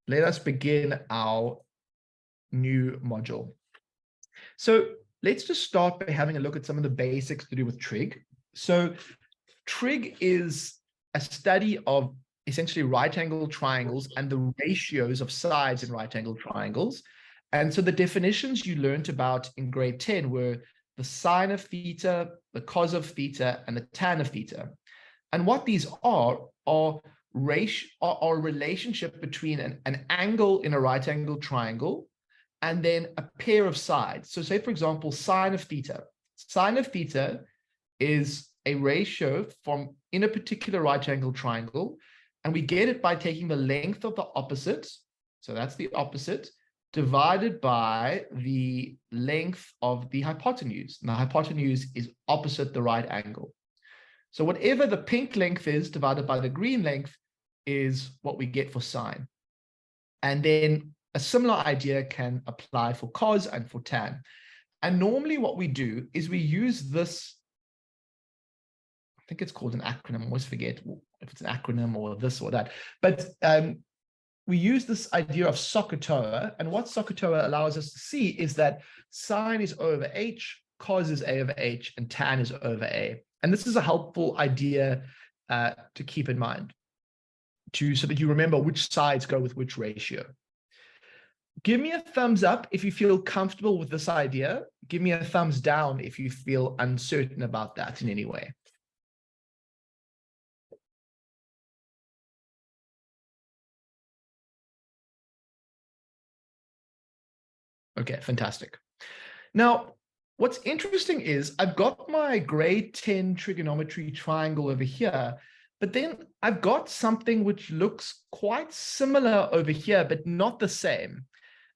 let us begin our new module. So let's just start by having a look at some of the basics to do with trig. So trig is a study of essentially right-angle triangles and the ratios of sides in right-angle triangles. And so the definitions you learned about in grade 10 were the sine of theta, the cos of theta, and the tan of theta. And what these are relationship between an angle in a right-angle triangle and then a pair of sides. So say, for example, sine of theta. Sine of theta is a ratio from in a particular right-angle triangle, and we get it by taking the length of the opposite, so that's the opposite, divided by the length of the hypotenuse. And the hypotenuse is opposite the right angle. So whatever the pink length is divided by the green length is what we get for sine. And then a similar idea can apply for cos and for tan. And normally what we do is we use this, I think it's called an acronym, I always forget if it's an acronym or this or that, but we use this idea of SOHCAHTOA, and what SOHCAHTOA allows us to see is that sine is over h, cos is a over h, and tan is over a. And this is a helpful idea to keep in mind, so that you remember which sides go with which ratio. Give me a thumbs up if you feel comfortable with this idea. Give me a thumbs down if you feel uncertain about that in any way. Okay, fantastic. Now, what's interesting is I've got my grade 10 trigonometry triangle over here, but then I've got something which looks quite similar over here, but not the same.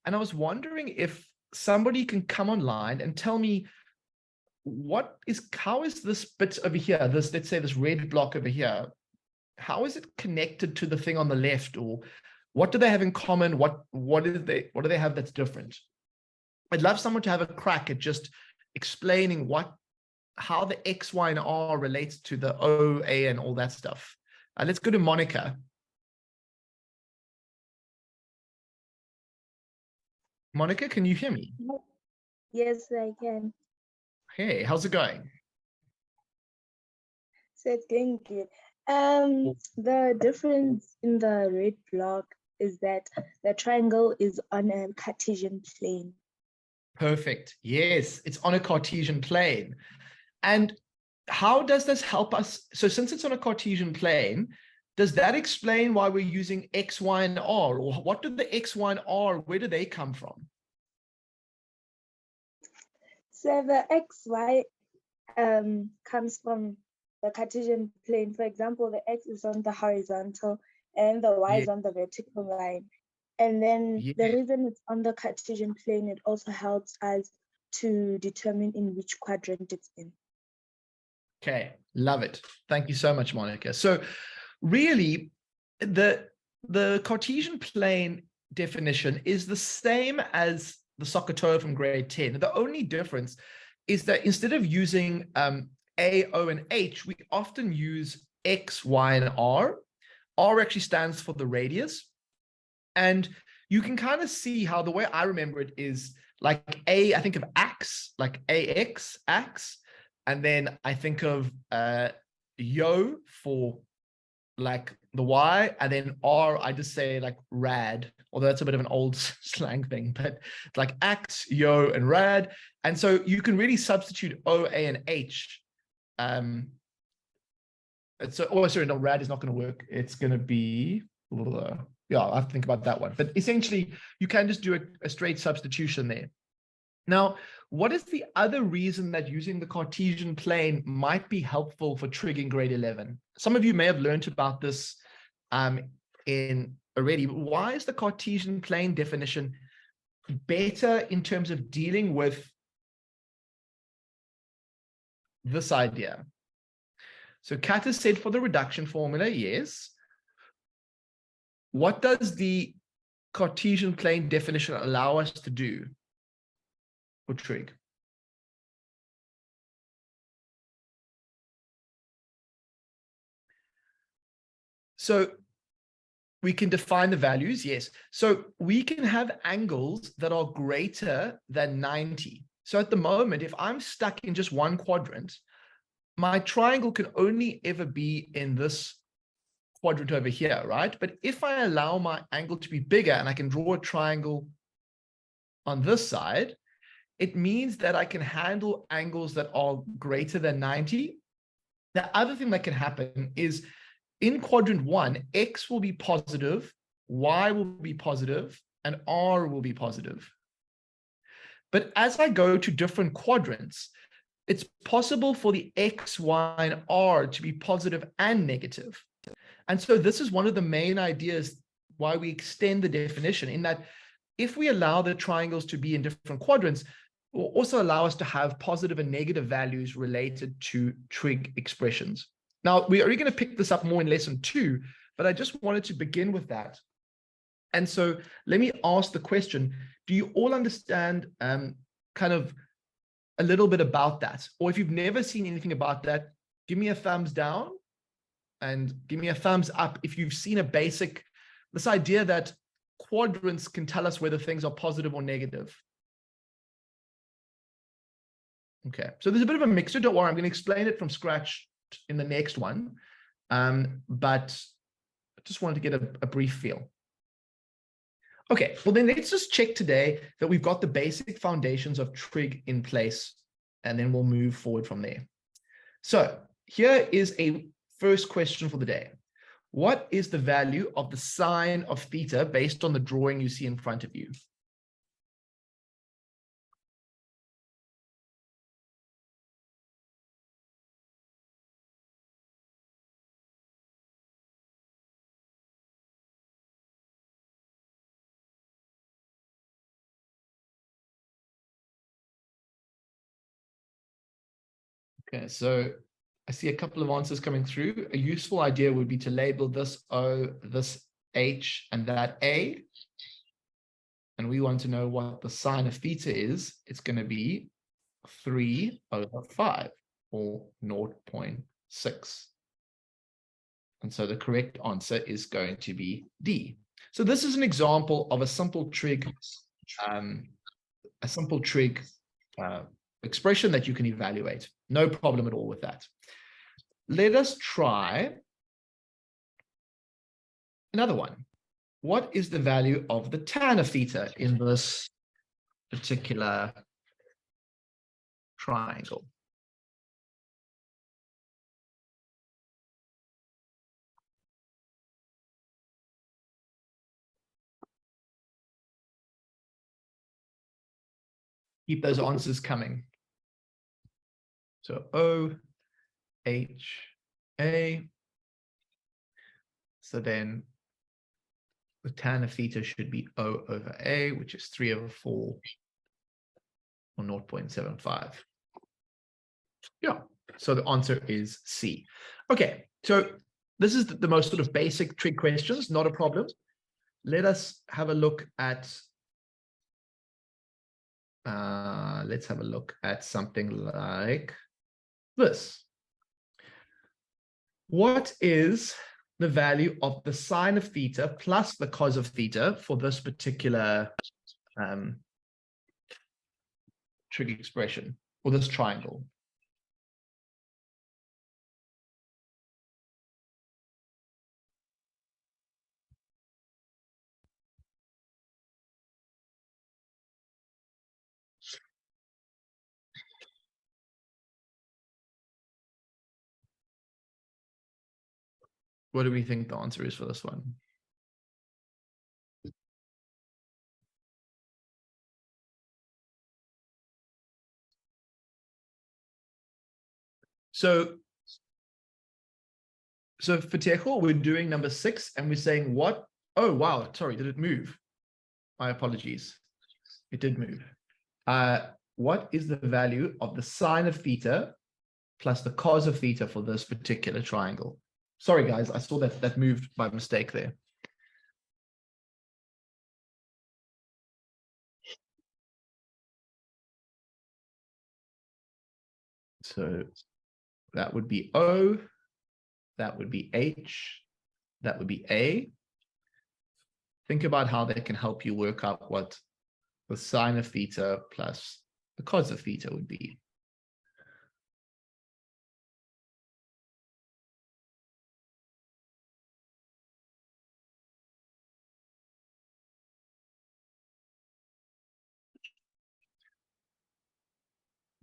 And I was wondering if somebody can come online and tell me how is this bit over here, let's say this red block over here, how is it connected to the thing on the left, or what do they have in common? What do they have that's different? I'd love someone to have a crack at just explaining how the X, Y, and R relates to the O, A, and all that stuff. Let's go to Monica. Monica, can you hear me? Yes, I can. Hey, how's it going? So it's going good. The difference in the red block is that the triangle is on a Cartesian plane. Perfect. Yes, it's on a Cartesian plane. And how does this help us? So since it's on a Cartesian plane, does that explain why we're using X, Y, and R? Or what do the X, Y, and R, where do they come from? So the X, Y comes from the Cartesian plane. For example, the X is on the horizontal and the Y is on the vertical line. And then the reason it's on the Cartesian plane, it also helps us to determine in which quadrant it's in. Okay, love it. Thank you so much, Monica. So really, the Cartesian plane definition is the same as the SOHCAHTOA from grade 10. The only difference is that instead of using A, O, and H, we often use X, Y, and R. R actually stands for the radius. And you can kind of see how the way I remember it is like I think of ax, like AX, ax. And then I think of yo for like the Y, and then R, I just say like rad, although that's a bit of an old slang thing, but it's like ax, yo, and rad. And so you can really substitute O, A, and H. Sorry, no, rad is not going to work. It's going to be, yeah, I'll have to think about that one. But essentially, you can just do a straight substitution there. Now, what is the other reason that using the Cartesian plane might be helpful for trig in grade 11? Some of you may have learned about this already. But why is the Cartesian plane definition better in terms of dealing with this idea? So Kat has said for the reduction formula, yes. What does the Cartesian plane definition allow us to do for trig? So we can define the values, yes. So we can have angles that are greater than 90. So at the moment, if I'm stuck in just one quadrant, my triangle can only ever be in this quadrant over here, right? But if I allow my angle to be bigger and I can draw a triangle on this side, it means that I can handle angles that are greater than 90. The other thing that can happen is in quadrant 1, X will be positive, Y will be positive, and R will be positive. But as I go to different quadrants, it's possible for the X, Y, and R to be positive and negative. And so this is one of the main ideas why we extend the definition, in that if we allow the triangles to be in different quadrants, will also allow us to have positive and negative values related to trig expressions. Now, we are going to pick this up more in lesson 2, but I just wanted to begin with that. And so let me ask the question, do you all understand kind of a little bit about that? Or if you've never seen anything about that, give me a thumbs down and give me a thumbs up if you've seen a basic, this idea that quadrants can tell us whether things are positive or negative. Okay, so there's a bit of a mixture. Don't worry, I'm going to explain it from scratch in the next one. But I just wanted to get a brief feel. Okay, well then let's just check today that we've got the basic foundations of trig in place, and then we'll move forward from there. So here is a first question for the day. What is the value of the sine of theta based on the drawing you see in front of you? Okay, so I see a couple of answers coming through. A useful idea would be to label this O, this H, and that A. And we want to know what the sine of theta is. It's going to be 3/5, or 0.6. And so the correct answer is going to be D. So this is an example of a simple trig expression that you can evaluate. No problem at all with that. Let us try another one. What is the value of the tan of theta in this particular triangle? Keep those answers coming. So O, H, A. So then the tan of theta should be O over A, which is 3/4 or 0.75. Yeah, so the answer is C. Okay, so this is the most sort of basic trig questions, not a problem. Let us have a look at let's have a look at something like this. What is the value of the sine of theta plus the cos of theta for this particular trig expression, or this triangle? What do we think the answer is for this one? So for Tejo, we're doing number 6, and we're saying what? Oh, wow, sorry, did it move? My apologies. It did move. What is the value of the sine of theta plus the cos of theta for this particular triangle? Sorry, guys, I saw that moved by mistake there. So that would be O, that would be H, that would be A. think about how they can help you work out what the sine of theta plus the cos of theta would be.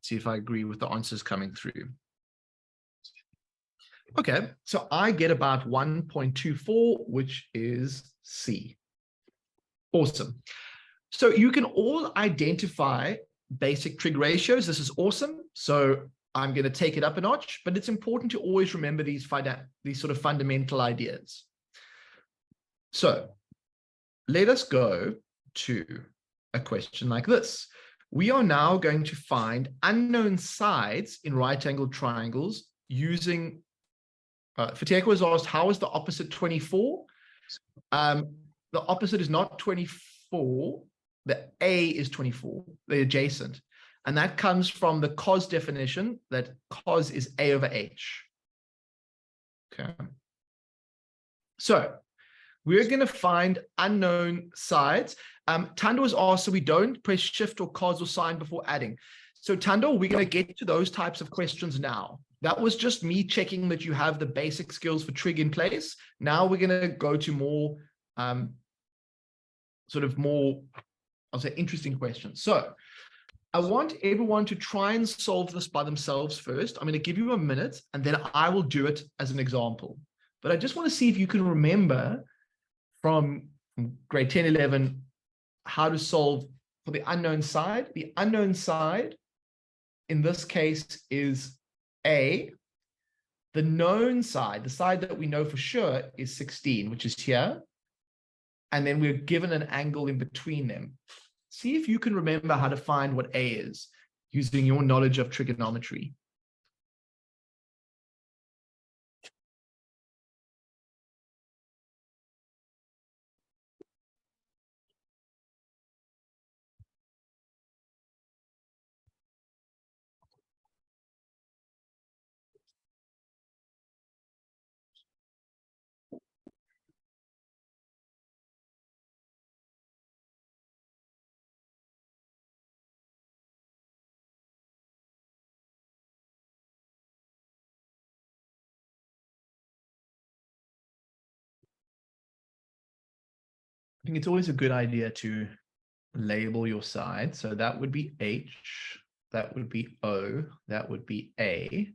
See if I agree with the answers coming through. Okay, so I get about 1.24, which is C. Awesome. So you can all identify basic trig ratios. This is awesome. So I'm going to take it up a notch, but it's important to always remember these sort of fundamental ideas. So let us go to a question like this. We are now going to find unknown sides in right-angled triangles using, Fateko was asked, how is the opposite 24? The opposite is not 24. The A is 24, the adjacent. And that comes from the cos definition, that cos is A over H. Okay. So we're going to find unknown sides. Tando was asked, so we don't press shift or cos or sine before adding. So Tando, we're going to get to those types of questions now. That was just me checking that you have the basic skills for trig in place. Now we're going to go to more, sort of more, I'll say, interesting questions. So I want everyone to try and solve this by themselves first. I'm going to give you a minute, and then I will do it as an example. But I just want to see if you can remember from grade 10, 11, how to solve for the unknown side. The unknown side, in this case, is A. The known side, the side that we know for sure, is 16, which is here. And then we're given an angle in between them. See if you can remember how to find what A is using your knowledge of trigonometry. I think it's always a good idea to label your side. So that would be H, that would be O, that would be A.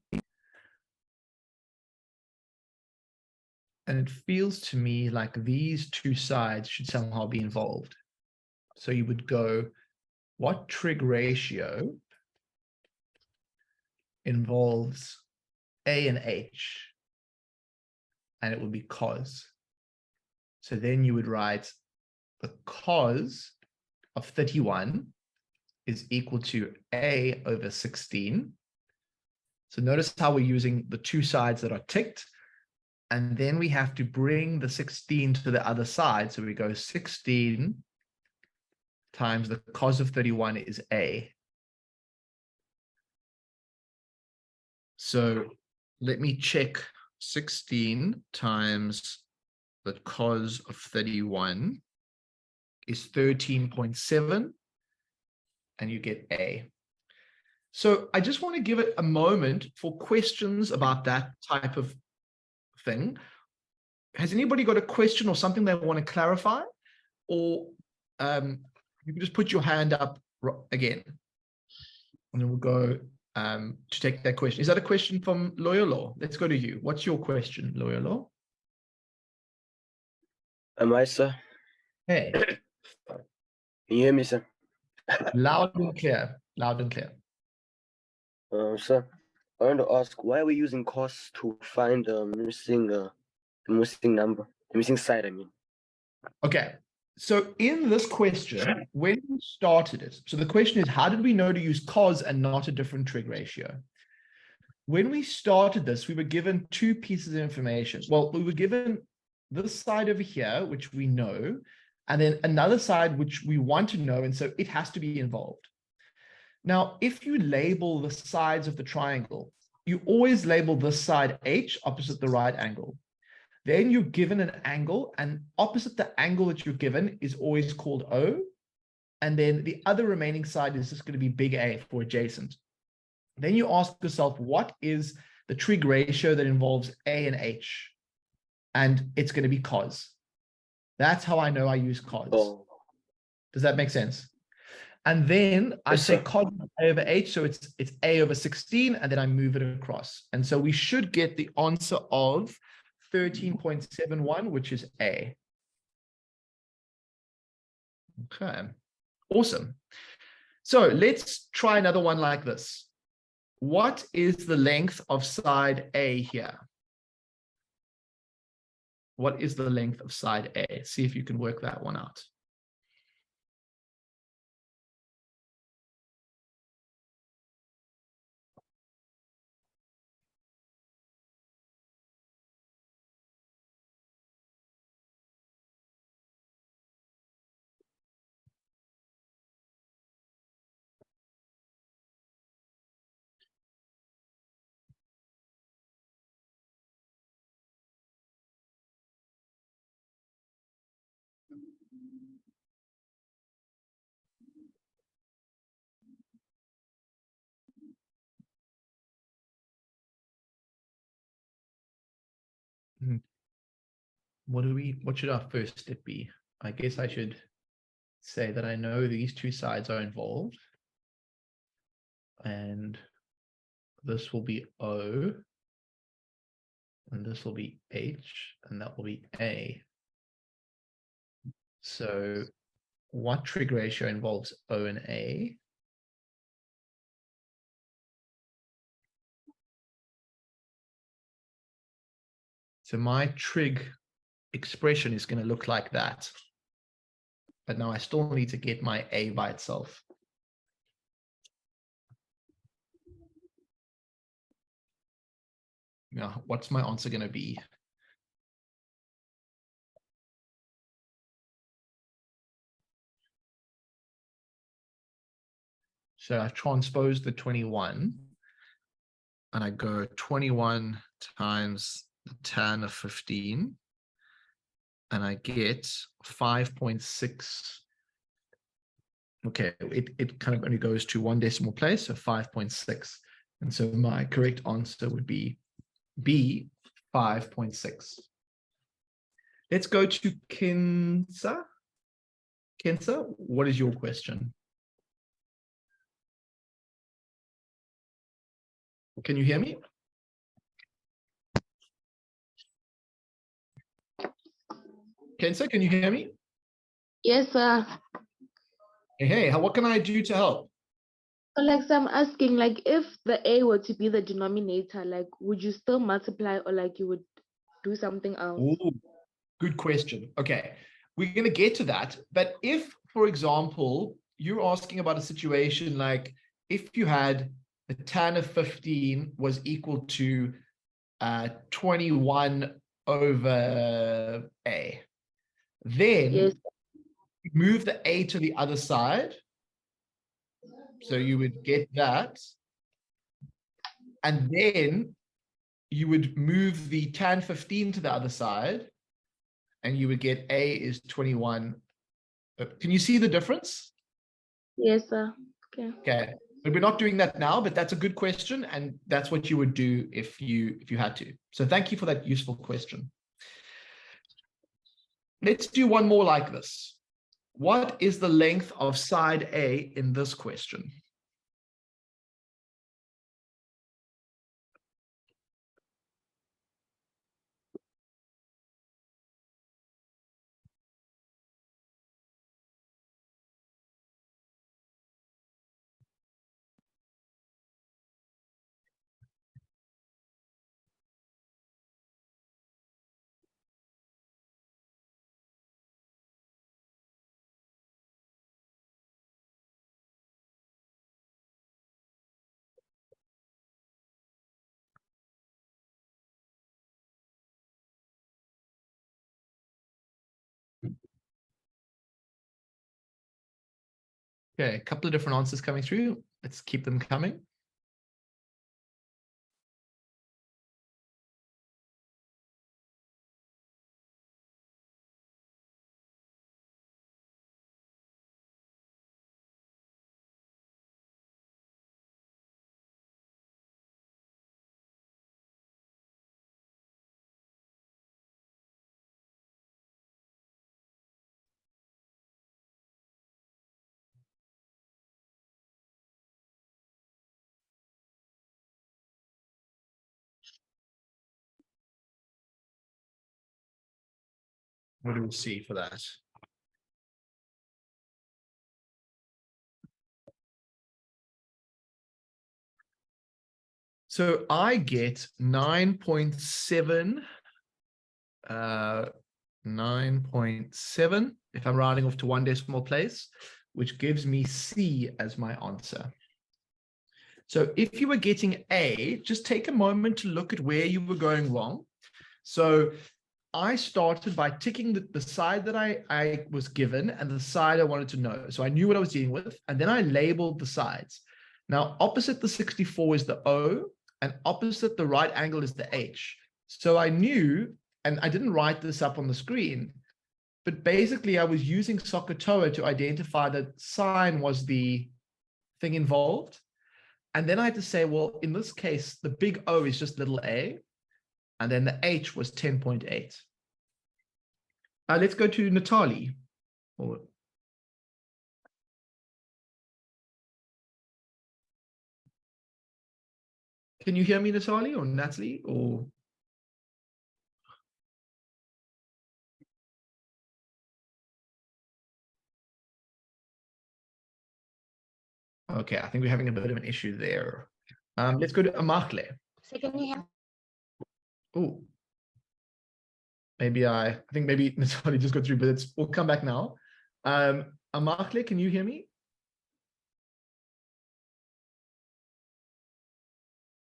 And it feels to me like these two sides should somehow be involved. So you would go, what trig ratio involves A and H? And it would be cos. So then you would write the cos of 31 is equal to A over 16. So notice how we're using the two sides that are ticked. And then we have to bring the 16 to the other side. So we go 16 times the cos of 31 is A. So let me check 16 times the cos of 31 is 13.7, and you get A. So I just want to give it a moment for questions about that type of thing. Has anybody got a question or something they want to clarify? Or you can just put your hand up again. And then we'll go to take that question. Is that a question from Loyolo? Let's go to you. What's your question, Loyolo? Am I, sir? Hey. Can you hear me, sir? Loud and clear. Loud and clear. Sir, I want to ask, why are we using cos to find the missing number, the missing side, I mean? Okay. So in this question, when we started it, so the question is, how did we know to use cos and not a different trig ratio? When we started this, we were given two pieces of information. Well, we were given this side over here, which we know, and then another side, which we want to know, and so it has to be involved. Now, if you label the sides of the triangle, you always label this side H opposite the right angle. Then you're given an angle, and opposite the angle that you're given is always called O. And then the other remaining side is just going to be big A for adjacent. Then you ask yourself, what is the trig ratio that involves A and H? And it's going to be cos. That's how I know I use cos. Oh, Does that make sense? And then I yes, say sir. cos A over H, so it's A over 16, and then I move it across. And so we should get the answer of 13.71, which is A. Okay, awesome. So let's try another one like this. What is the length of side A here? What is the length of side A? See if you can work that one out. What should our first step be? I guess I should say that I know these two sides are involved. And this will be O. And this will be H. And that will be A. So what trig ratio involves O and A? So my trig expression is going to look like that. But now I still need to get my A by itself. Now, what's my answer going to be? So I transpose the 21, and I go 21 times the tan of 15, and I get 5.6. Okay, it kind of only goes to one decimal place, so 5.6. And so my correct answer would be B, 5.6. Let's go to Kinsa. Kinsa, what is your question? Can you hear me? Kinsa, can you hear me? Yes, sir. Hey, what can I do to help? So, like, so I'm asking, like, if the A were to be the denominator, like, would you still multiply, or like you would do something else? Ooh, good question. Okay, we're going to get to that. But if, for example, you're asking about a situation like if you had the tan of 15 was equal to 21 over A, then Yes. move the A to the other side. So you would get that. And then you would move the tan 15 to the other side. And you would get A is 21. Can you see the difference? Yes, sir. Okay. Okay. But we're not doing that now, but that's a good question. And that's what you would do if you had to. So thank you for that useful question. Let's do one more like this. What is the length of side A in this question? Okay, a couple of different answers coming through. Let's keep them coming. What do we see for that? So I get 9.7, 9.7 if I'm rounding off to one decimal place, which gives me C as my answer. So if you were getting A, just take a moment to look at where you were going wrong. So I started by ticking the side that I was given and the side I wanted to know. So I knew what I was dealing with, and then I labeled the sides. Now, opposite the 64 is the O, and opposite the right angle is the H. So I knew, and I didn't write this up on the screen, but basically I was using SOHCAHTOA to identify that sine was the thing involved. And then I had to say, well, in this case, the big O is just little a, and then the H was 10.8. Let's go to Natalie. Can you hear me, Natalie or Natalie? Or okay, I think we're having a bit of an issue there. Let's go to Amakle. So can you hear? Oh, I think maybe Natalie just got through, but we'll come back now. Amakle, can you hear me?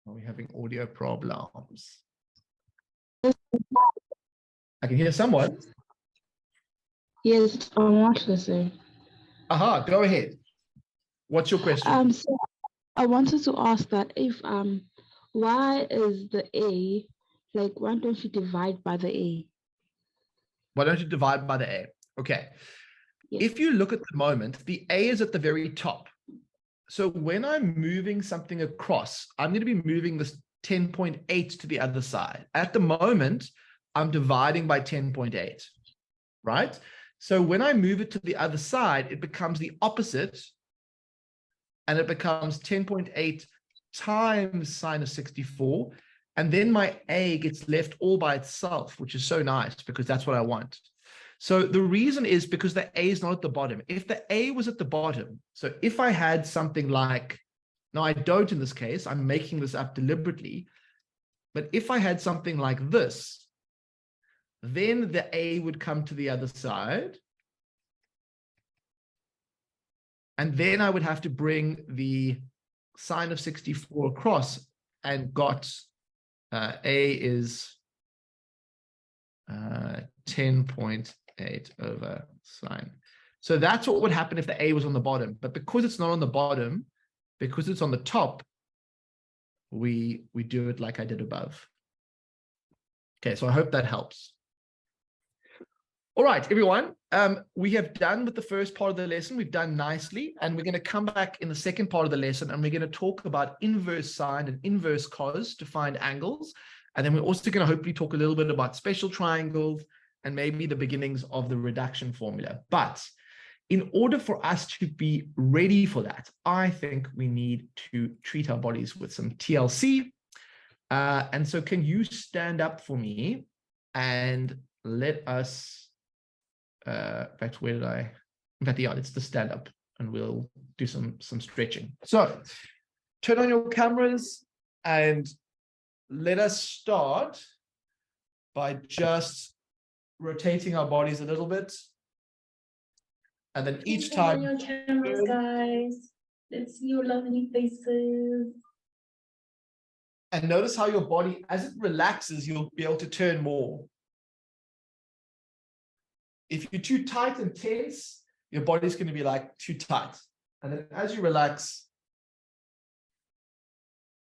Are we having audio problems? I can hear someone. Yes, I'm not listening. Aha, go ahead. What's your question? So I wanted to ask that if why is the A, like, why don't you divide by the A? Why don't you divide by the A? Okay. Yes. If you look at the moment, the A is at the very top. So when I'm moving something across, I'm going to be moving this 10.8 to the other side. At the moment, I'm dividing by 10.8, right? So when I move it to the other side, it becomes the opposite, and it becomes 10.8 times sine of 64. And then my A gets left all by itself, which is so nice because that's what I want. So the reason is because the A is not at the bottom. If the A was at the bottom, so if I had something like, now I don't in this case, I'm making this up deliberately, but if I had something like this, then the A would come to the other side. And then I would have to bring the sine of 64 across, and got A is 10.8 over sine. So that's what would happen if the A was on the bottom. But because it's not on the bottom, because it's on the top, we do it like I did above. Okay, so I hope that helps. All right, everyone, we have done with the first part of the lesson. We've done nicely, and we're going to come back in the second part of the lesson, and we're going to talk about inverse sine and inverse cos to find angles. And then we're also going to hopefully talk a little bit about special triangles and maybe the beginnings of the reduction formula. But in order for us to be ready for that, I think we need to treat our bodies with some TLC. And so can you stand up for me and let us... in fact, where did I? In fact, yeah, let's just stand up and we'll do some stretching. So turn on your cameras and let us start by just rotating our bodies a little bit. And then each time... Turn on your cameras, guys. Let's see your lovely faces. And notice how your body, as it relaxes, you'll be able to turn more. If you're too tight and tense, your body's going to be like too tight. And then as you relax,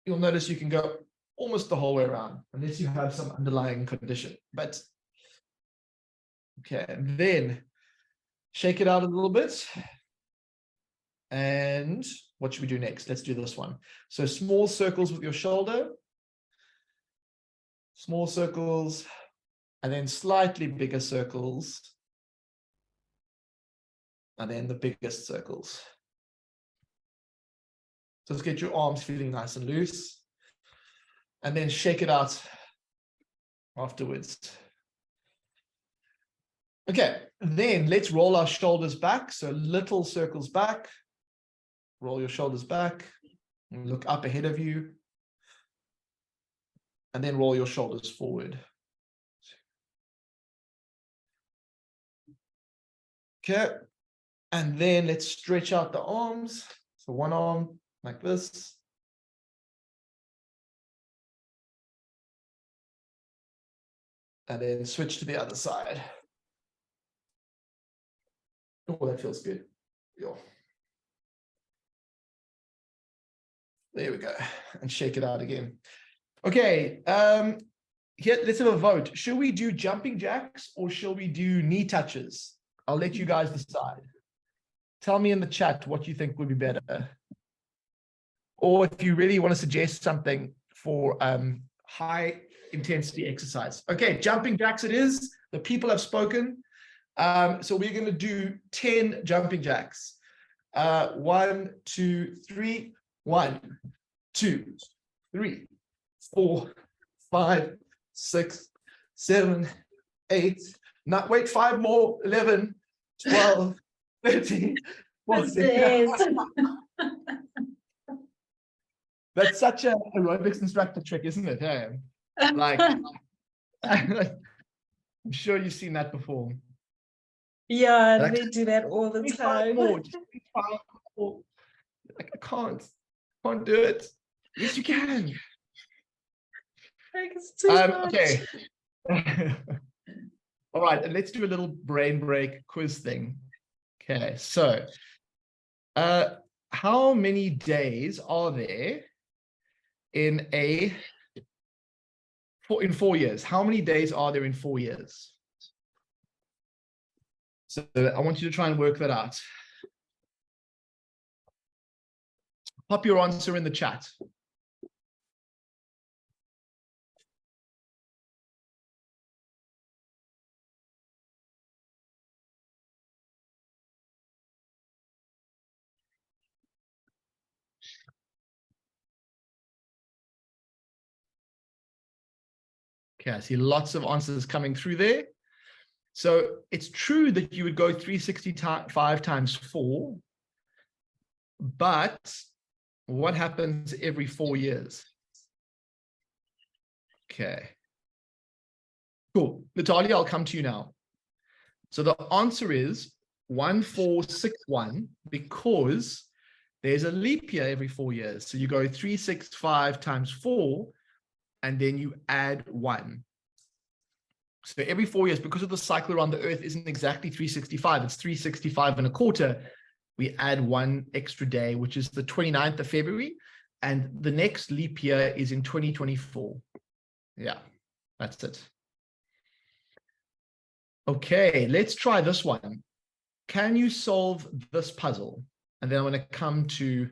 you'll notice you can go almost the whole way around, unless you have some underlying condition. But okay, and then shake it out a little bit. And what should we do next? Let's do this one. So small circles with your shoulder, small circles, and then slightly bigger circles. And then the biggest circles. Just get your arms feeling nice and loose. And then shake it out afterwards. Okay, then let's roll our shoulders back. So little circles back. Roll your shoulders back. And look up ahead of you. And then roll your shoulders forward. Okay. And then let's stretch out the arms. So one arm like this. And then switch to the other side. Oh, that feels good. Yeah. There we go. And shake it out again. Okay. Here, let's have a vote. Should we do jumping jacks or shall we do knee touches? I'll let you guys decide. Tell me in the chat what you think would be better. Or if you really want to suggest something for high intensity exercise. Okay, jumping jacks it is. The people have spoken. So we're going to do 10 jumping jacks. 1, 2, 3. 1, 2, 3, 4, 5, 6, 7, 8. Not wait, 5 more. 11, 12, 13, 14. That's such a aerobics instructor trick, isn't it? Hey? Like, I'm sure you've seen that before. Yeah, Like, they do that all the time. Like, I can't do it. Yes, you can. Like, it's too much. Okay. All right, and let's do a little brain break quiz thing. Okay, so how many days are there in 4 years? How many days are there in 4 years? So I want you to try and work that out. Pop your answer in the chat. Okay, I see lots of answers coming through there. So it's true that you would go 365 times 4, but what happens every 4 years? Okay. Cool. Natalia, I'll come to you now. So the answer is 1461 because there's a leap year every 4 years. So you go 365 times 4, and then you add 1. So every 4 years, because of the cycle around the Earth isn't exactly 365, it's 365 and a quarter, we add 1 extra day, which is the 29th of February. And the next leap year is in 2024. Yeah, that's it. Okay, let's try this one. Can you solve this puzzle? And then I'm going to come to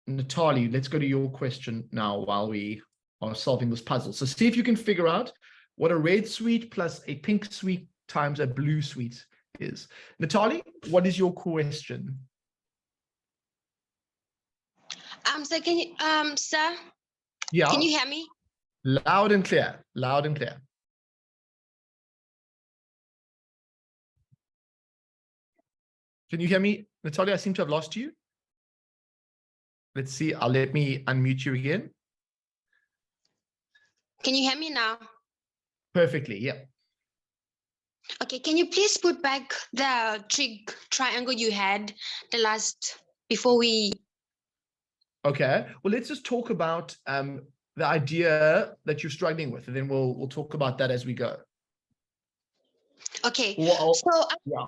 Natalie. Let's go to your question now while we are solving this puzzle. So see if you can figure out what a red sweet plus a pink sweet times a blue sweet is. Natalie, what is your question? So can you, sir? Yeah. Can you hear me? Loud and clear. Loud and clear. Can you hear me, Natalia? I seem to have lost you. Let's see. Let me unmute you again. Can you hear me now? Perfectly. Yeah. Okay. Can you please put back the trig triangle you had the last before we? Okay. Well, let's just talk about the idea that you're struggling with, and then we'll talk about that as we go. Okay. Well, so yeah.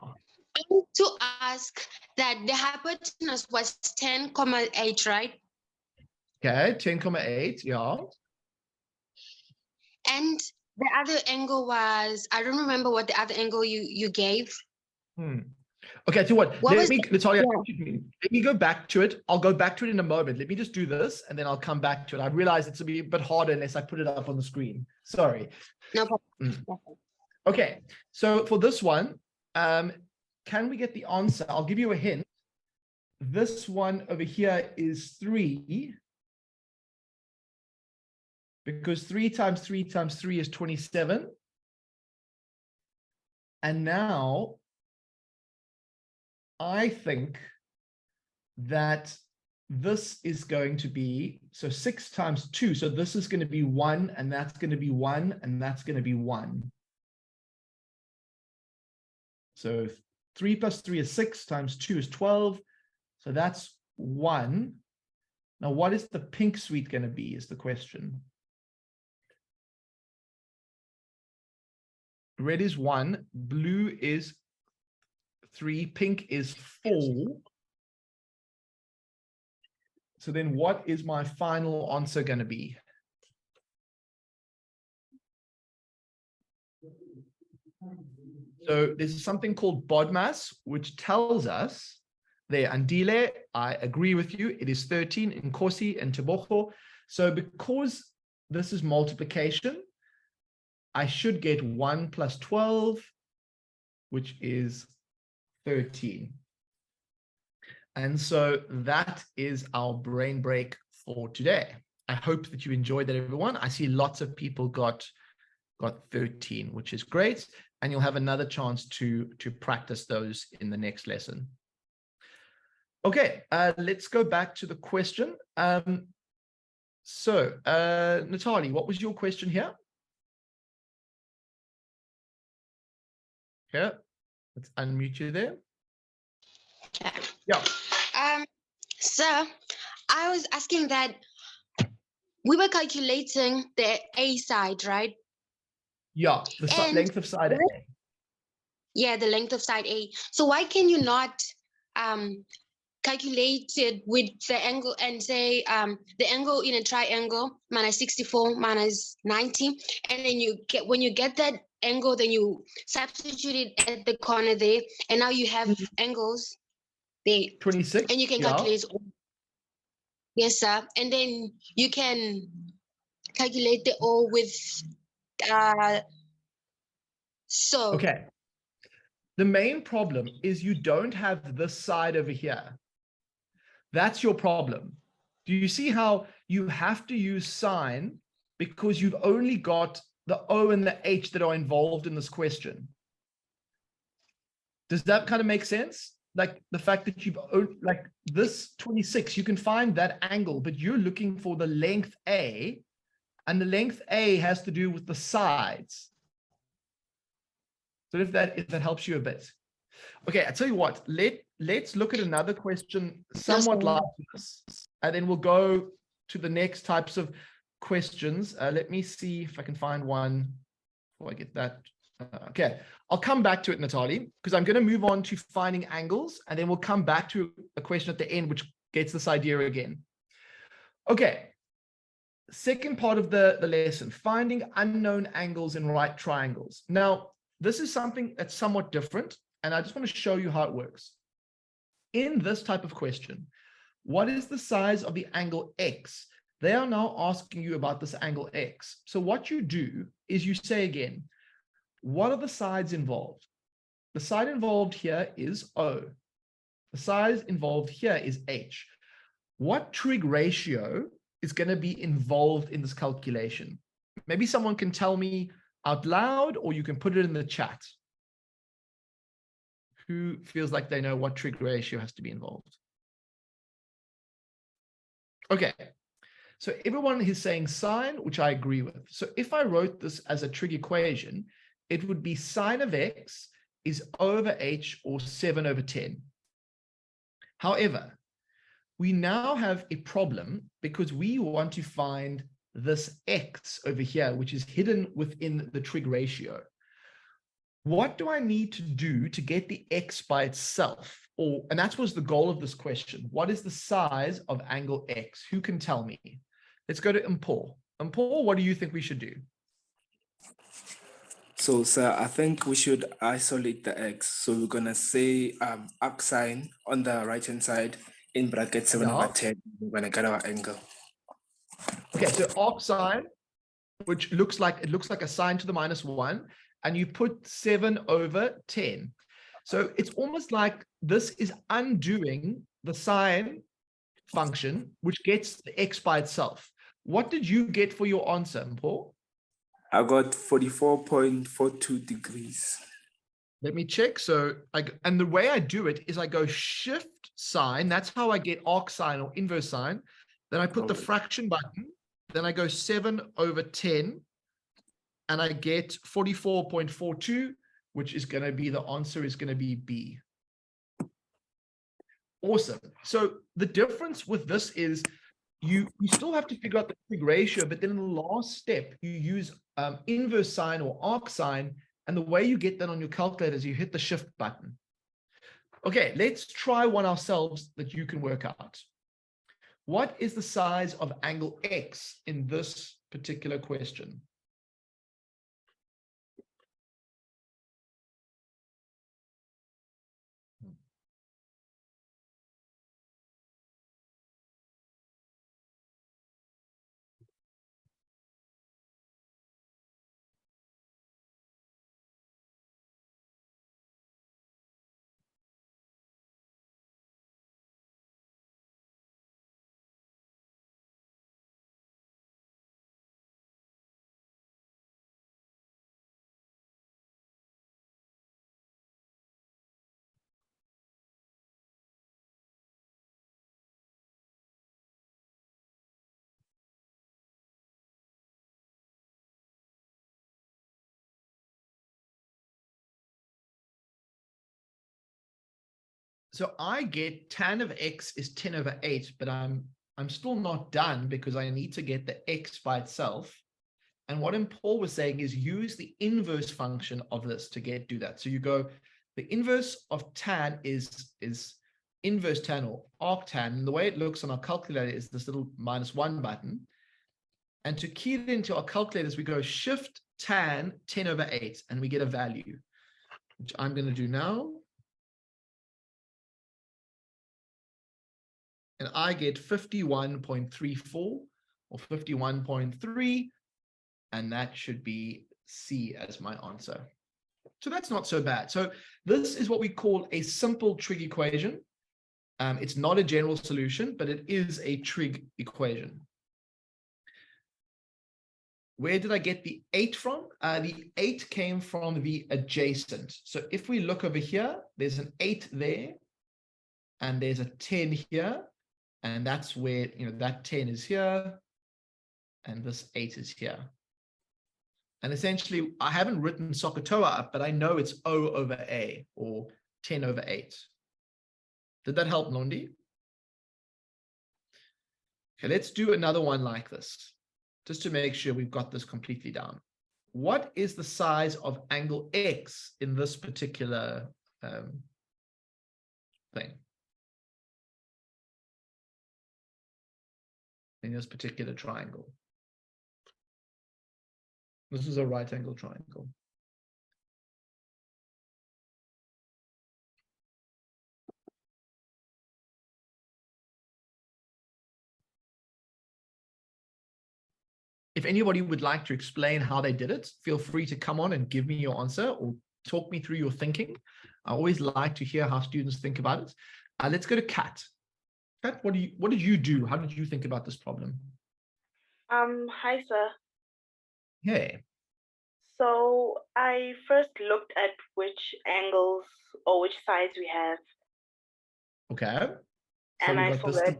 I need to ask that the hypotenuse was 10,8, right? Okay, 10,8, yeah. And the other angle was, I don't remember what the other angle you gave. Okay, so Natalia, Yeah. let me go back to it. I'll go back to it in a moment. Let me just do this, and then I'll come back to it. I realize it's a bit harder unless I put it up on the screen. Sorry. No problem. Okay, so for this one, can we get the answer? I'll give you a hint. This one over here is 3. Because 3 times 3 times 3 is 27. And now I think that this is going to be, so 6 times 2. So this is going to be 1, and that's going to be 1, and that's going to be 1. So 3 plus 3 is 6, times 2 is 12. So that's 1. Now, what is the pink suite going to be is the question. Red is 1, blue is 3, pink is 4. So then what is my final answer going to be? So there's something called BODMAS, which tells us there, Andile, I agree with you. It is 13 in Nkosi and Tebogo. So because this is multiplication, I should get 1 plus 12, which is 13. And so that is our brain break for today. I hope that you enjoyed that, everyone. I see lots of people got 13, which is great. And you'll have another chance to practice those in the next lesson. Okay, let's go back to the question. So, Natalie, what was your question here? Yeah, let's unmute you there. Yeah. So I was asking that we were calculating the A side, right? Yeah, the length of side A. Yeah, the length of side A. So why can you not calculate it with the angle and say the angle in a triangle minus 64 minus 90, and then you get, when you get that angle, then you substitute it at the corner there, and now you have angles there 26, and you can calculate. Yes, sir. And then you can calculate the O with so. Okay. The main problem is you don't have this side over here. That's your problem. Do you see how you have to use sine because you've only got the O and the H that are involved in this question? Does that kind of make sense? Like the fact that you've, like this 26, you can find that angle, but you're looking for the length A, and the length A has to do with the sides. So if that helps you a bit. Okay, I tell you what, let's look at another question somewhat like this, and then we'll go to the next types of questions. Let me see if I can find one before I get that. Okay, I'll come back to it, Natalie, because I'm going to move on to finding angles, and then we'll come back to a question at the end, which gets this idea again. Okay, second part of the lesson, finding unknown angles in right triangles. Now, this is something that's somewhat different, and I just want to show you how it works. In this type of question, what is the size of the angle X? They are now asking you about this angle X. So what you do is you say again, what are the sides involved? The side involved here is O. The side involved here is H. What trig ratio is going to be involved in this calculation? Maybe someone can tell me out loud, or you can put it in the chat. Who feels like they know what trig ratio has to be involved? Okay, so everyone is saying sine, which I agree with. So if I wrote this as a trig equation, it would be sine of X is O over H, or 7 over 10. However, we now have a problem because we want to find this X over here, which is hidden within the trig ratio. What do I need to do to get the X by itself? And that was the goal of this question. What is the size of angle X? Who can tell me? Let's go to Paul. Paul, what do you think we should do? So, sir, I think we should isolate the X. So we're going to say arc sine on the right-hand side in bracket 7 over 10. We're going to get our angle. Okay, so arc sine, which looks like a sine to the -1, and you put 7 over 10. So it's almost like this is undoing the sine function, which gets the X by itself. What did you get for your answer, Paul? I got 44.42 degrees. Let me check. So and the way I do it is I go shift sign. That's how I get arc sign or inverse sign. Then I put the fraction button. Then I go 7/10. And I get 44.42, which is going to be, the answer is going to be B. Awesome. So the difference with this is you still have to figure out the trig ratio, but then in the last step, you use inverse sign or arc sign. And the way you get that on your calculator is you hit the shift button. Okay, let's try one ourselves that you can work out. What is the size of angle X in this particular question? So I get tan of X is 10/8, but I'm still not done because I need to get the X by itself. And what Paul was saying is use the inverse function of this to do that. So you go, the inverse of tan is inverse tan or arc tan. And the way it looks on our calculator is this little -1 button. And to key it into our calculators, we go shift tan 10/8, and we get a value, which I'm going to do now. And I get 51.34 or 51.3, and that should be C as my answer. So that's not so bad. So this is what we call a simple trig equation. It's not a general solution, but it is a trig equation. Where did I get the 8 from? The 8 came from the adjacent. So if we look over here, there's an 8 there, and there's a 10 here. And that's where, that 10 is here, and this 8 is here. And essentially, I haven't written SOHCAHTOA up, but I know it's O/A, or 10/8. Did that help, Nondi? Okay, let's do another one like this, just to make sure we've got this completely down. What is the size of angle X in this particular thing? In this particular triangle. This is a right angle triangle. If anybody would like to explain how they did it, feel free to come on and give me your answer or talk me through your thinking. I always like to hear how students think about it. Let's go to Kat. Kat, what did you do? How did you think about this problem? Hi, sir. Hey. So I first looked at which angles or which sides we have. Okay. So and I saw that.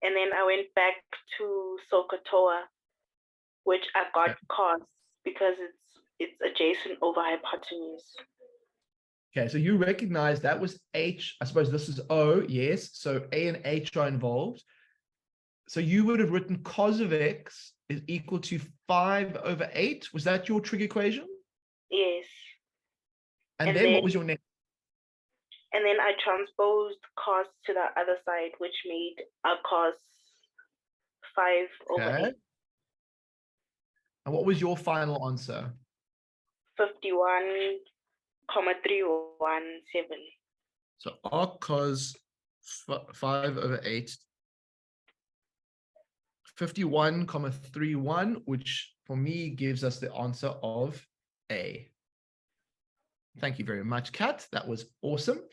And then I went back to SOHCAHTOA, which I got cos because it's adjacent over hypotenuse. Okay, so you recognize that was H. I suppose this is O, yes. So A and H are involved. So you would have written cos of X is equal to 5/8. Was that your trig equation? Yes. And then what was your next? And then I transposed cos to the other side, which made a cos 5/8. And what was your final answer? 51,317. So arc cos 5/8. 51,31, which for me gives us the answer of A. Thank you very much, Kat. That was awesome.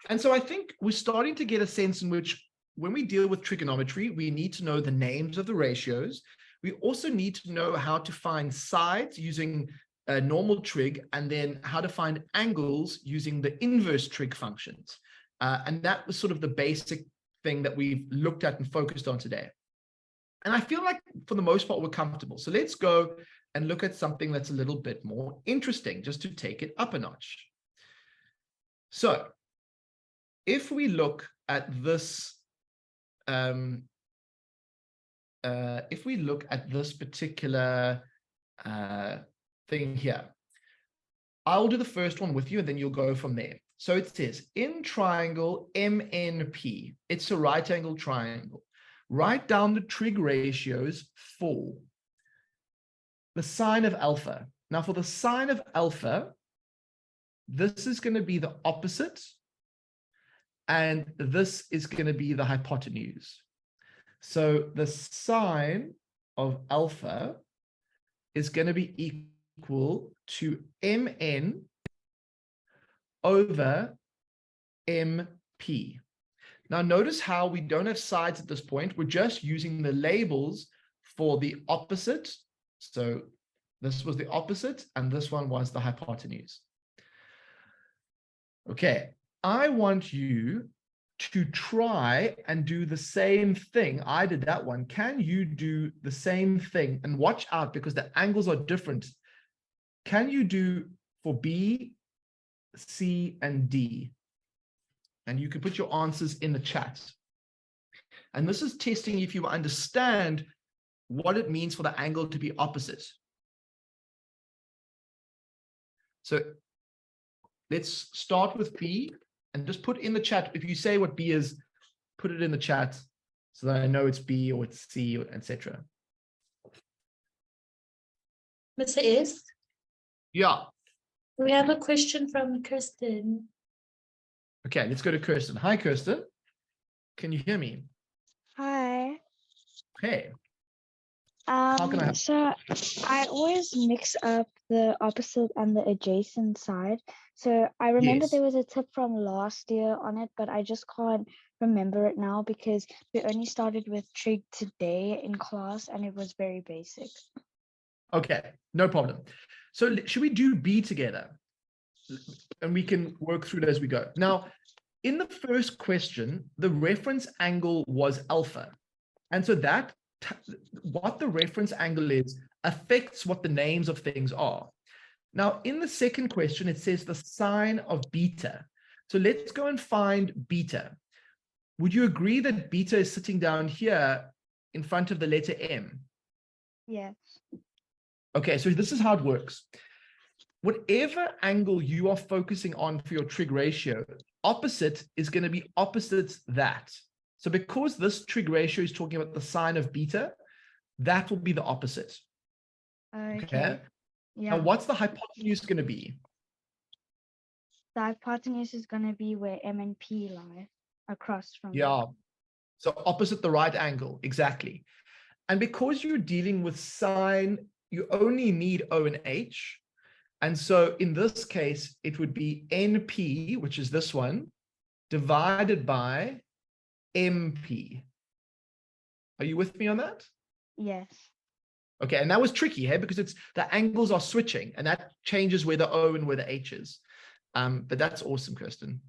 And so I think we're starting to get a sense in which when we deal with trigonometry, we need to know the names of the ratios. We also need to know how to find sides using a normal trig, and then how to find angles using the inverse trig functions. And that was sort of the basic thing that we've looked at and focused on today. And I feel like for the most part, we're comfortable. So let's go and look at something that's a little bit more interesting, just to take it up a notch. So if we look at this, particular thing here, I'll do the first one with you, and then you'll go from there. So it says, in triangle MNP, it's a right angle triangle. Write down the trig ratios for the sine of alpha. Now, for the sine of alpha, this is going to be the opposite, and this is going to be the hypotenuse. So the sine of alpha is going to be equal to mn over mp. Now notice how we don't have sides at this point. We're just using the labels for the opposite. So this was the opposite, and this one was the hypotenuse. Okay, I want you to try and do the same thing. I did that one. Can you do the same thing? And watch out, because the angles are different. Can you do for B, C, and D? And you can put your answers in the chat. And this is testing if you understand what it means for the angle to be opposite. So let's start with B, and just put in the chat. If you say what B is, put it in the chat so that I know it's B or it's C, etc. Mr. S, Yeah. we have a question from Kirsten. Okay, let's go to Kirsten. Hi, Kirsten. Can you hear me? Hi. Hey. How can I help? So I always mix up the opposite and the adjacent side. So I remember Yes. there was a tip from last year on it, but I just can't remember it now because we only started with trig today in class and it was very basic. Okay, no problem. So should we do B together? And we can work through it as we go. Now, in the first question, the reference angle was alpha. And so that what the reference angle is affects what the names of things are. Now, in the second question, it says the sine of beta. So let's go and find beta. Would you agree that beta is sitting down here in front of the letter M? Yes. Okay, so this is how it works. Whatever angle you are focusing on for your trig ratio, opposite is going to be opposite that. So because this trig ratio is talking about the sine of beta, that will be the opposite. Okay. Yeah. Now, what's the hypotenuse going to be? The hypotenuse is going to be where M and P lie, across from. Yeah. So opposite the right angle, exactly. And because you're dealing with sine, you only need O and H. And so in this case, it would be NP, which is this one, divided by MP. Are you with me on that? Yes. Okay, and that was tricky, hey, because it's the angles are switching, and that changes where the O and where the H is. But that's awesome, Kirsten.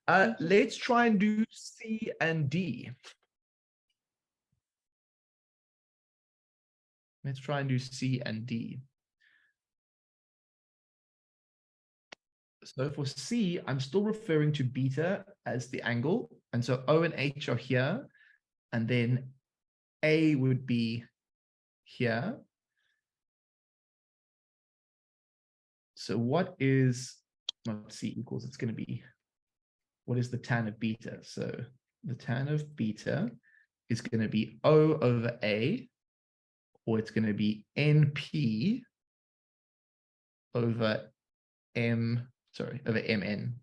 Let's try and do C and D. Let's try and do C and D. So for C, I'm still referring to beta as the angle. And so O and H are here. And then A would be here. So what is, not C equals, it's going to be, what is the tan of beta? So the tan of beta is going to be O over A, or it's going to be NP over over Mn.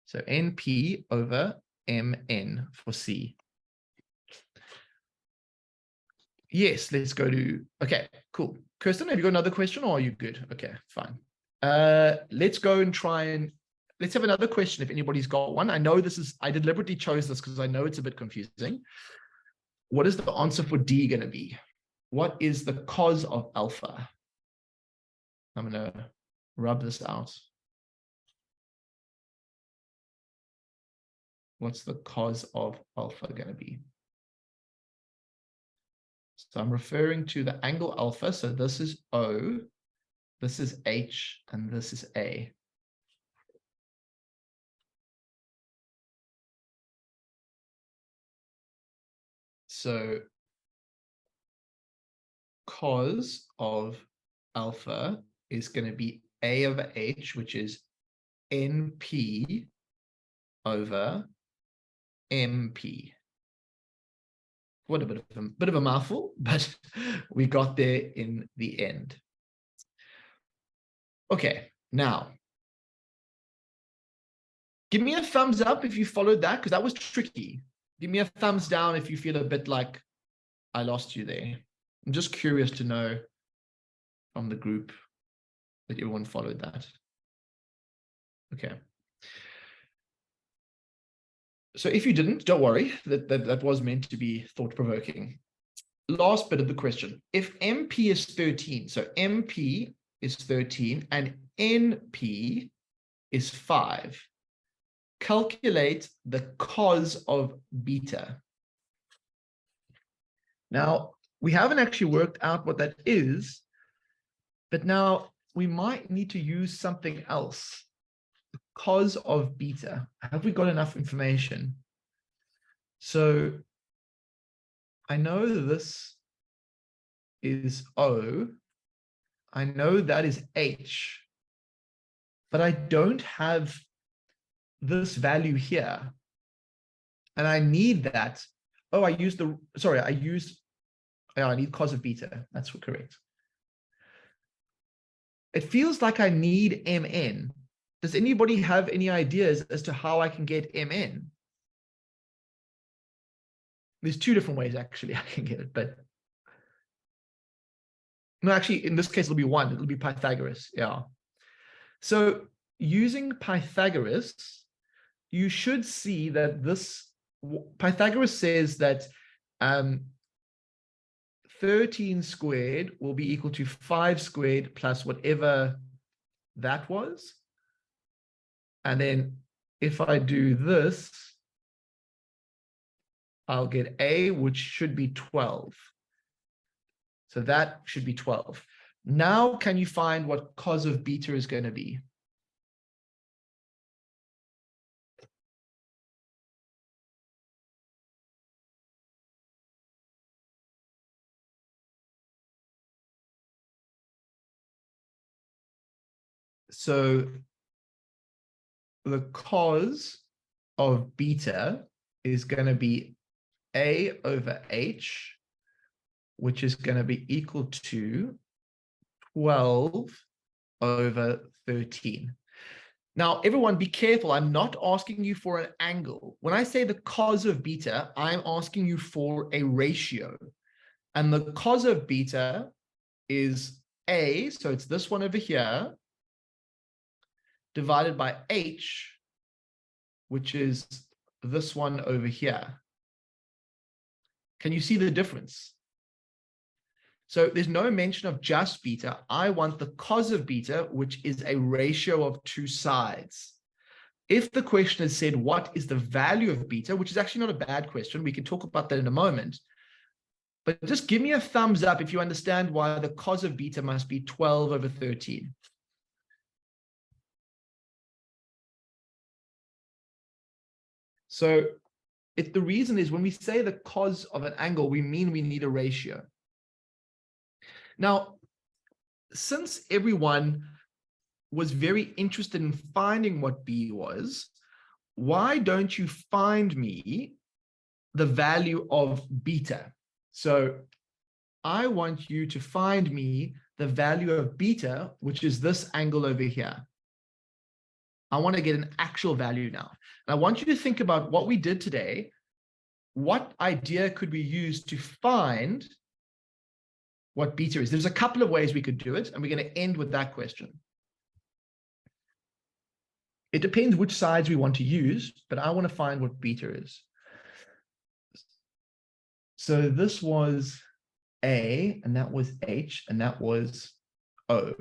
So NP over Mn for C. Yes, let's go to, okay, cool. Kirsten, have you got another question or are you good? Okay, fine. Let's go and try and, let's have another question if anybody's got one. I know this is, I deliberately chose this because I know it's a bit confusing. What is the answer for D going to be? What is the cos of alpha? I'm going to rub this out. What's the cos of alpha going to be? So I'm referring to the angle alpha. So this is O, this is H, and this is A. So cos of alpha is going to be A over H, which is NP over MP. What a bit of a mouthful, but we got there in the end. Okay, now give me a thumbs up if you followed that, because that was tricky. Give me a thumbs down if you feel a bit like I lost you there. I'm just curious to know from the group that everyone followed that. Okay. So if you didn't, don't worry, that was meant to be thought-provoking. Last bit of the question. If MP is 13, so MP is 13 and NP is 5, calculate the cos of beta. Now, we haven't actually worked out what that is, but now we might need to use something else. The cos of beta. Have we got enough information? So I know this is O. I know that is H, but I don't have this value here. And I need that. Oh, I need cos of beta. That's correct. It feels like I need Mn. Does anybody have any ideas as to how I can get Mn? There's two different ways, actually, I can get it, but no, actually, in this case, it'll be one. It'll be Pythagoras, yeah. So using Pythagoras, you should see that Pythagoras says that 13 squared will be equal to 5 squared plus whatever that was. And then if I do this, I'll get A, which should be 12. So that should be 12. Now, can you find what cos of beta is going to be? So the cos of beta is going to be A over H, which is going to be equal to 12 over 13. Now, everyone, be careful. I'm not asking you for an angle. When I say the cos of beta, I'm asking you for a ratio. And the cos of beta is A, so it's this one over here, divided by H, which is this one over here. Can you see the difference? So there's no mention of just beta. I want the cos of beta, which is a ratio of two sides. If the question has said, what is the value of beta, which is actually not a bad question. We can talk about that in a moment. But just give me a thumbs up if you understand why the cos of beta must be 12 over 13. So the reason is when we say the cos of an angle, we mean we need a ratio. Now, since everyone was very interested in finding what B was, why don't you find me the value of beta? So I want you to find me the value of beta, which is this angle over here. I want to get an actual value now. And I want you to think about what we did today. What idea could we use to find what beta is? There's a couple of ways we could do it, and we're going to end with that question. It depends which sides we want to use, but I want to find what beta is. So this was A, and that was H, and that was O.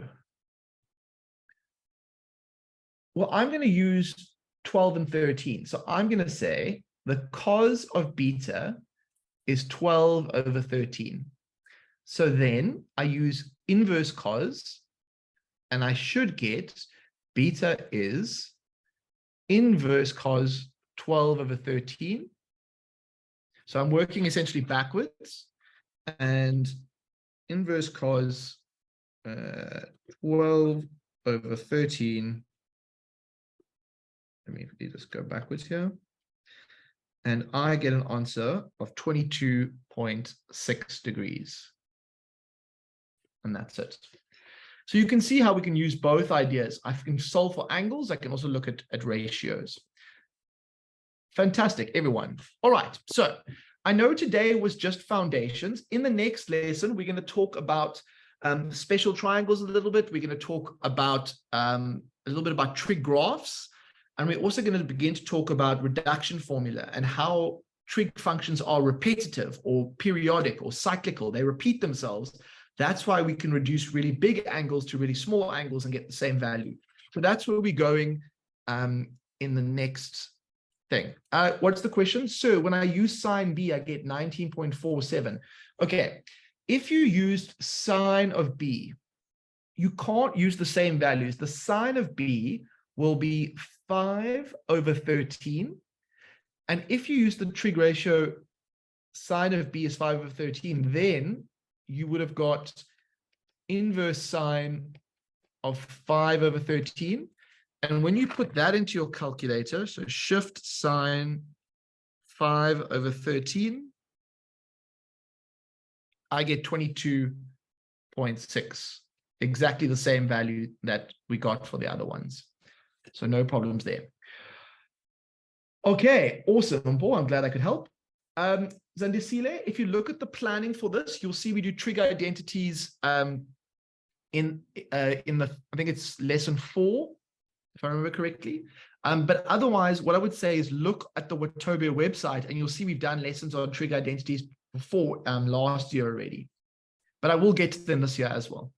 Well, I'm going to use 12 and 13. So I'm going to say the cos of beta is 12 over 13. So then I use inverse cos, and I should get beta is inverse cos 12 over 13. So I'm working essentially backwards, and inverse cos 12 over 13. Let me just go backwards here. And I get an answer of 22.6 degrees. And that's it. So you can see how we can use both ideas. I can solve for angles. I can also look at ratios. Fantastic, everyone. All right. So I know today was just foundations. In the next lesson, we're going to talk about special triangles a little bit. We're going to talk about a little bit about trig graphs. And we're also going to begin to talk about reduction formula and how trig functions are repetitive or periodic or cyclical. They repeat themselves. That's why we can reduce really big angles to really small angles and get the same value. So that's where we're going in the next thing. What's the question? So when I use sine B, I get 19.47. Okay, if you used sine of B, you can't use the same values. The sine of B will be 5 over 13. And if you use the trig ratio, sine of B is 5 over 13, then you would have got inverse sine of 5 over 13. And when you put that into your calculator, so shift sine 5 over 13, I get 22.6, exactly the same value that we got for the other ones. So no problems there. Okay, awesome. Paul, I'm glad I could help. Zandisile, if you look at the planning for this, you'll see we do trig identities in the, I think it's lesson 4, if I remember correctly. But otherwise, what I would say is look at the Watobe website, and you'll see we've done lessons on trig identities before last year already. But I will get to them this year as well.